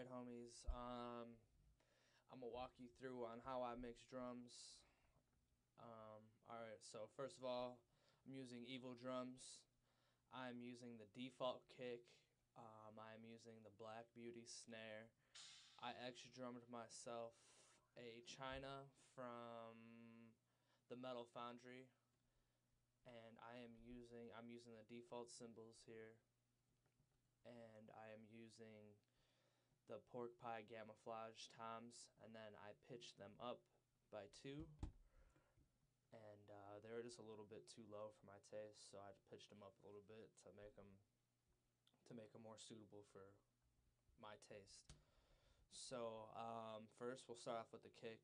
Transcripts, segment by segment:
Alright, homies. I'm gonna walk you through on how I mix drums. Alright, so first of all, I'm using Evil Drums. I'm using the default kick. I'm using the Black Beauty snare. I extra drummed myself a China from the Metal Foundry, and I'm using the default cymbals here, and I am using the pork pie camouflage toms, and then I pitched them up by 2, and they were just a little bit too low for my taste, so I pitched them up a little bit to make them more suitable for my taste. So first we'll start off with the kick.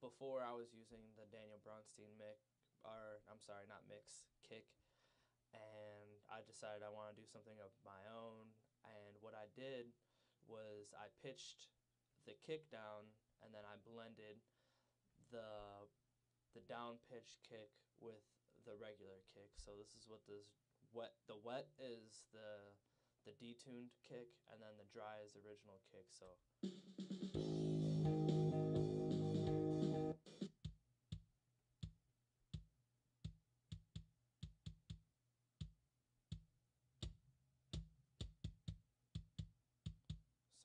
Before I was using the Daniel Bronstein kick, and I decided I want to do something of my own. And what I did was I pitched the kick down, and then I blended the down pitch kick with the regular kick. So this is what this the wet is the detuned kick, and then the dry is the original kick. So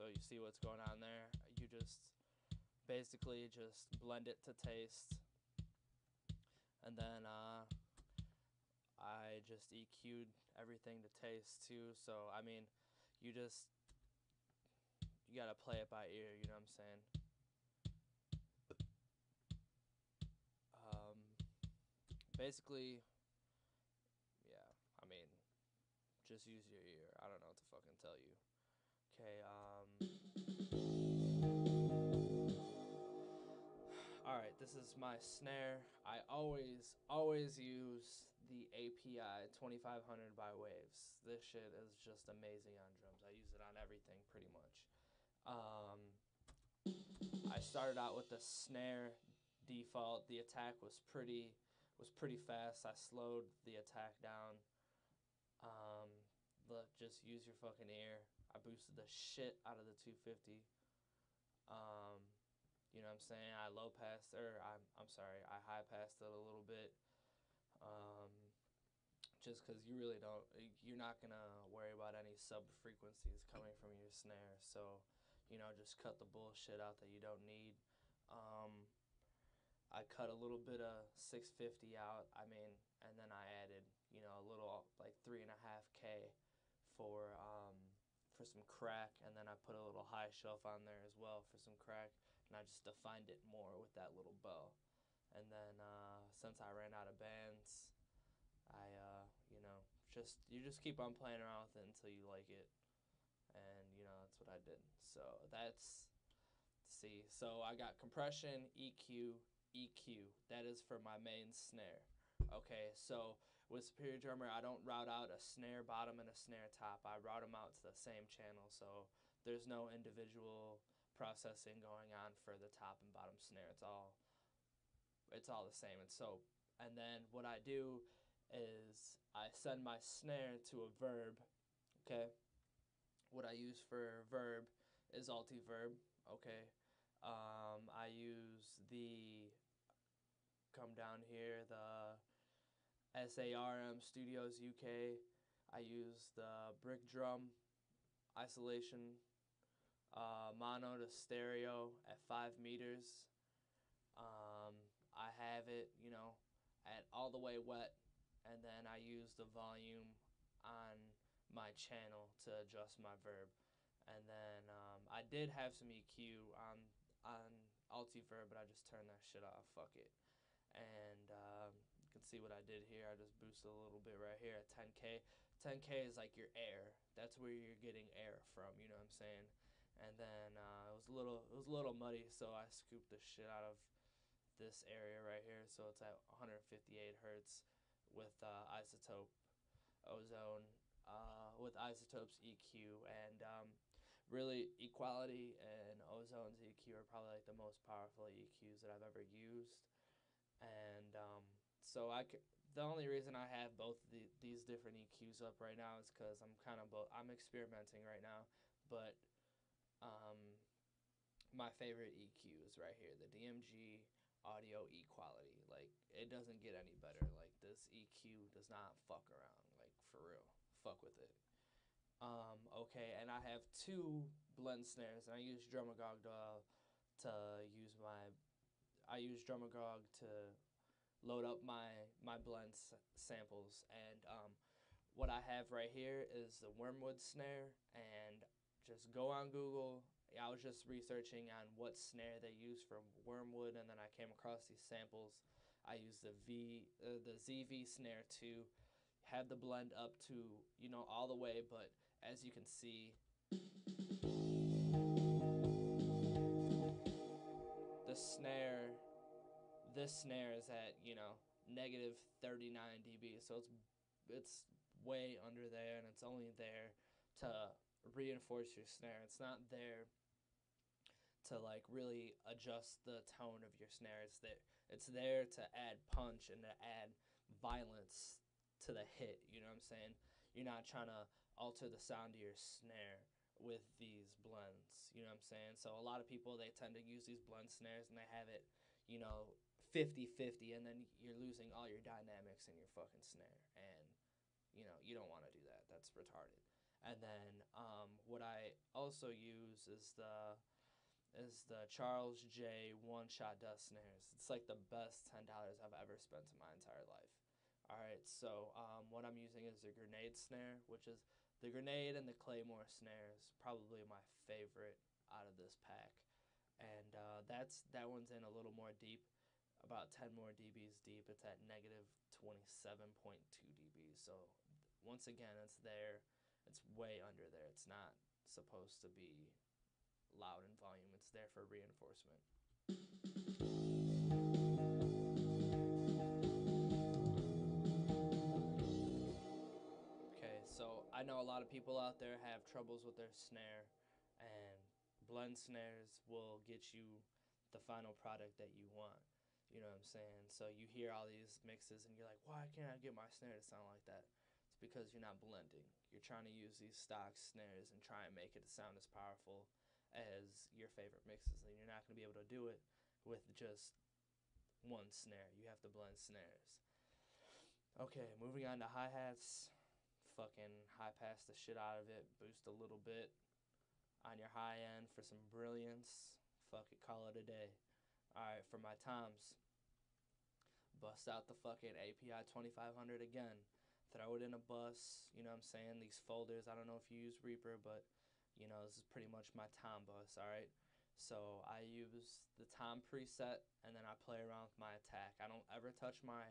you see what's going on there. You just basically just blend it to taste, and then I just EQ'd everything to taste too. So I mean, you gotta play it by ear. You know what I'm saying? Basically, yeah. I mean, just use your ear. I don't know what to fucking tell you. Okay. Alright, this is my snare. I always use the API 2500 by Waves. This shit is just amazing on drums. I use it on everything pretty much. I started out with the snare default. The attack was pretty fast. I slowed the attack down. Just use your fucking ear. I boosted the shit out of the 250. You know what I'm saying? I high passed it a little bit. Just because you're not gonna worry about any sub frequencies coming from your snare. So, just cut the bullshit out that you don't need. I cut a little bit of 650 out. And then I added, a little like 3.5K for some crack, and then I put a little high shelf on there as well for some crack, and I just defined it more with that little bow. And then since I ran out of bands, I you just keep on playing around with it until you like it, and that's what I did. So so I got compression, EQ, EQ. That is for my main snare. Okay, so with Superior Drummer, I don't route out a snare bottom and a snare top. I route them out to the same channel, so there's no individual processing going on for the top and bottom snare. It's all the same. And then what I do is I send my snare to a verb. Okay, what I use for verb is Altiverb. Okay, I use come down here, the SARM Studios UK. I use the brick drum isolation, mono to stereo at 5 meters. I have it, at all the way wet, and then I use the volume on my channel to adjust my verb. And then I did have some EQ on Altiverb, but I just turned that shit off. Fuck it. And you can see what I did here. I just boosted a little bit right here at 10K. 10K is like your air. That's where you're getting air from. You know what I'm saying? And then it was a little muddy, so I scooped the shit out of this area right here. So it's at 158 hertz with isotope ozone, with isotopes EQ, and really Equality and Ozone's EQ are probably like the most powerful EQs that I've ever used. And the only reason I have both these different EQs up right now is because I'm experimenting right now. But Um, my favorite EQ is right here, the DMG Audio Equality. Like, it doesn't get any better. Like, this EQ does not fuck around. Like, for real, fuck with it. Okay, and I have two blend snares, and I use Drumagog to use my I use Drumagog to load up my blend samples, and what I have right here is the Wormwood snare, and just go on Google. I was just researching on what snare they use for Wormwood, and then I came across these samples. I use the ZV snare to have the blend up to, all the way, but as you can see, the snare, this snare is at, negative 39 dB, so it's way under there, and it's only there to reinforce your snare. It's not there to like really adjust the tone of your snare. It's there to add punch and to add violence to the hit. You know what I'm saying? You're not trying to alter the sound of your snare with these blends. You know what I'm saying? So a lot of people, they tend to use these blend snares and they have it, 50-50, and then you're losing all your dynamics in your fucking snare, and you don't want to do that. That's retarded. And then what I also use is the Charles J One Shot Dust snares. It's like the best $10 I've ever spent in my entire life. All right, so what I'm using is the Grenade snare, which is the Grenade and the Claymore snares, probably my favorite out of this pack. And that one's in a little more deep, about 10 more dBs deep. It's at negative 27.2 dB. So once again, it's there. It's way under there. It's not supposed to be loud in volume. It's there for reinforcement. Okay, so I know a lot of people out there have troubles with their snare, and blend snares will get you the final product that you want. You know what I'm saying? So you hear all these mixes and you're like, why can't I get my snare to sound like that? It's because you're not blending. You're trying to use these stock snares and try and make it sound as powerful as your favorite mixes, and you're not going to be able to do it with just one snare. You have to blend snares. Okay, moving on to hi-hats. Fucking high pass the shit out of it, boost a little bit on your high end for some brilliance. Fuck it, call it a day. Alright, for my toms, bust out the fucking API 2500 again. Throw it in a bus, you know what I'm saying? These folders, I don't know if you use Reaper, but this is pretty much my tom bus, alright? So I use the tom preset, and then I play around with my attack. I don't ever touch my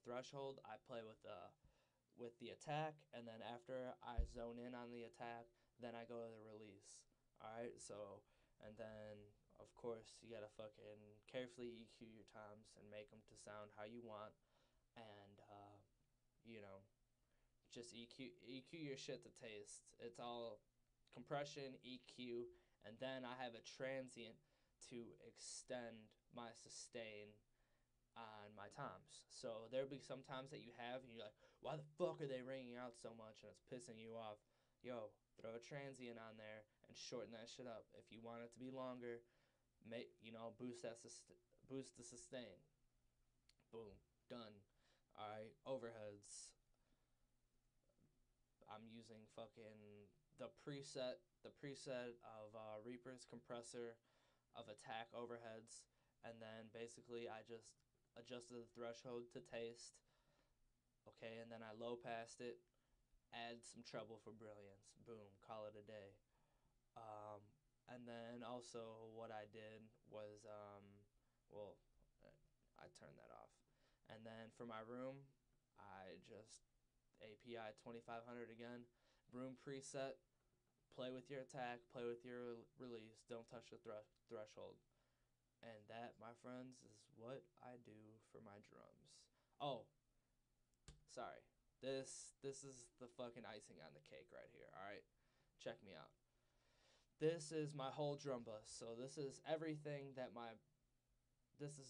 threshold. I play with the attack, and then after I zone in on the attack, then I go to the release. Alright, so, and then of course you gotta fucking carefully EQ your toms and make them to sound how you want, and just EQ your shit to taste. It's all compression, EQ, and then I have a transient to extend my sustain on my toms. So there'll be some times that you have and you're like, why the fuck are they ringing out so much and it's pissing you off? Yo, throw a transient on there and shorten that shit up. If you want it to be longer, boost boost the sustain. Boom, done. All right, overheads. I'm using fucking the preset of Reaper's compressor of attack overheads, and then basically I just adjusted the threshold to taste. Okay, and then I low passed it, add some treble for brilliance. Boom, call it a day. And then also what I did was, I turned that off. And then for my room, I just API 2500 again, room preset, play with your attack, play with your release, don't touch the threshold. And that, my friends, is what I do for my drums. Oh, sorry. This is the fucking icing on the cake right here, alright? Check me out. This is my whole drum bus. So this is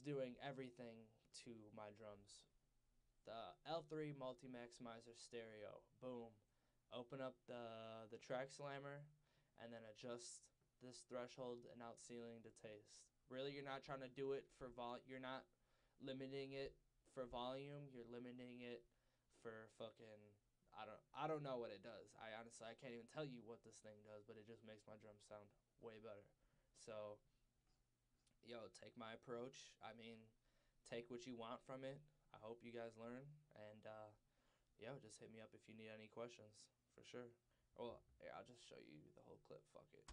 doing everything to my drums. The L3 Multi-Maximizer stereo. Boom. Open up the track slammer and then adjust this threshold and out ceiling to taste. Really, you're not trying to do it for you're not limiting it for volume. You're limiting it for fucking. I don't know what it does. I honestly I can't even tell you what this thing does, but it just makes my drums sound way better. So, yo, take my approach. I mean, take what you want from it. I hope you guys learn, and yo, just hit me up if you need any questions, for sure. Well, here, I'll just show you the whole clip. Fuck it.